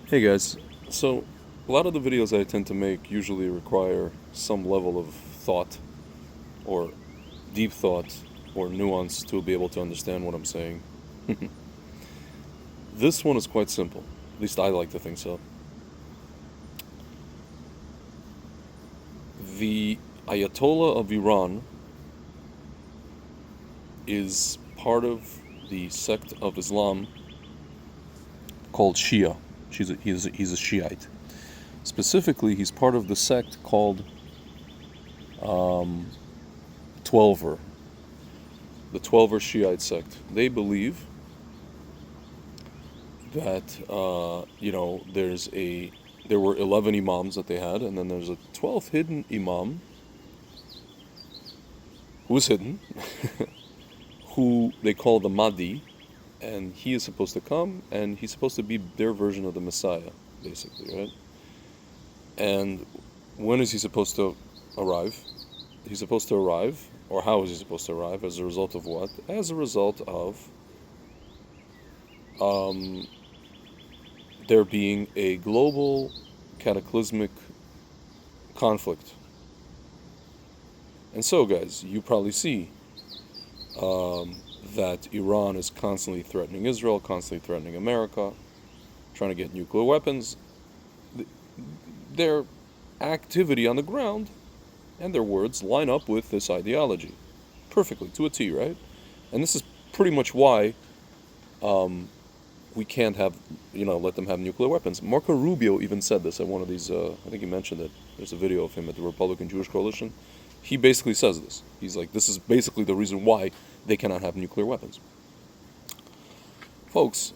Hey guys, so a lot of the videos I tend to make usually require some level of thought or deep thought or nuance to be able to understand what I'm saying. This one is quite simple. At least I like to think so. The Ayatollah of Iran is part of the sect of Islam called Shia. He's a Shiite. Specifically, he's part of the sect called Twelver, the Twelver Shiite sect. They believe that there were 11 imams that they had, and then there's a 12th hidden imam who's hidden, who they call the Mahdi, and he is supposed to come, and he's supposed to be their version of the Messiah, basically, right? And when is he supposed to arrive? He's supposed to arrive, or how is he supposed to arrive? As a result of what? As a result of there being a global cataclysmic conflict. And so, guys, you probably see that Iran is constantly threatening Israel, constantly threatening America, trying to get nuclear weapons. Their activity on the ground and their words line up with this ideology perfectly, to a T, right? And this is pretty much why we can't let them have nuclear weapons. Marco Rubio even said this at one of these, I think he mentioned it. There's a video of him at the Republican Jewish Coalition. He basically says this. He's like, this is basically the reason why they cannot have nuclear weapons. Folks,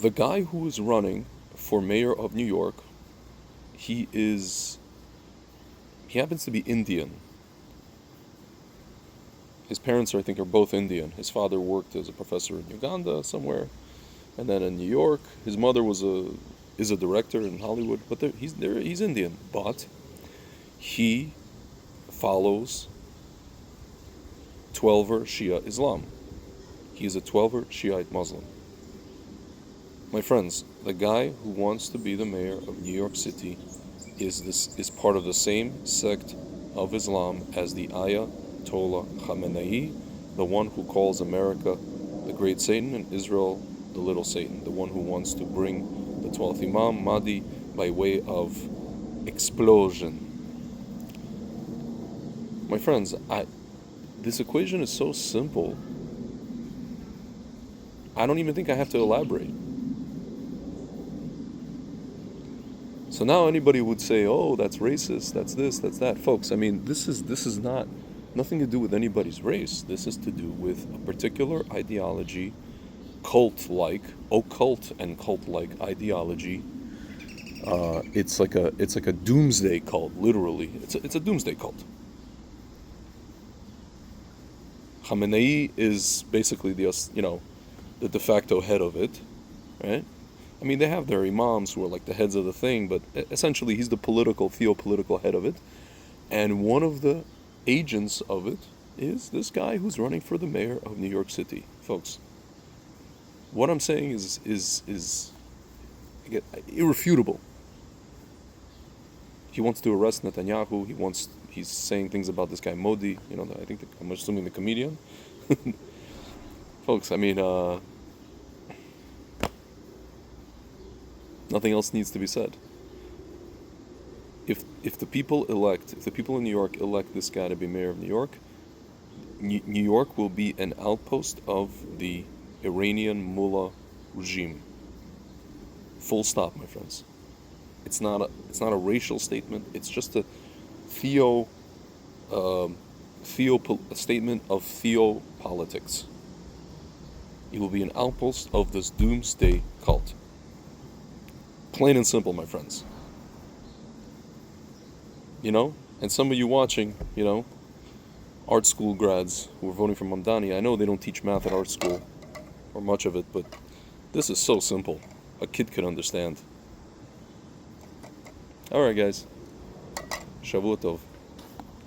the guy who is running for mayor of New York, he happens to be Indian. His parents, I think, are both Indian. His father worked as a professor in Uganda somewhere, and then in New York. His mother is a director in Hollywood, but he's Indian. But he follows Twelver Shia Islam. He is a Twelver Shiite Muslim. My friends, the guy who wants to be the mayor of New York City is part of the same sect of Islam as the Ayatollah Khamenei, the one who calls America the great Satan and Israel the little Satan, the one who wants to bring the 12th Imam, Mahdi, by way of explosion. My friends, this equation is so simple, I don't even think I have to elaborate. So now anybody would say, oh, that's racist, that's this, that's that. Folks, I mean, this is not nothing to do with anybody's race. This is to do with a particular ideology, occult and cult-like ideology. It's like a doomsday cult, literally. It's a doomsday cult. Khamenei is basically the de facto head of it, right? I mean, they have their imams who are like the heads of the thing, but essentially he's the theopolitical head of it. And one of the agents of it is this guy who's running for the mayor of New York City, folks. What I'm saying is irrefutable. He wants to arrest Netanyahu. He's saying things about this guy Modi. I'm assuming the comedian. Folks, I mean, nothing else needs to be said. If the people in New York elect this guy to be mayor of New York, New York will be an outpost of the Iranian mullah regime. Full stop, my friends. It's not a racial statement. It's just a statement of theopolitics. It will be an outpost of this doomsday cult. Plain and simple, my friends. And some of you watching, art school grads who are voting for Mamdani, I know they don't teach math at art school, or much of it, but this is so simple. A kid could understand. Alright, guys. Shavua tov.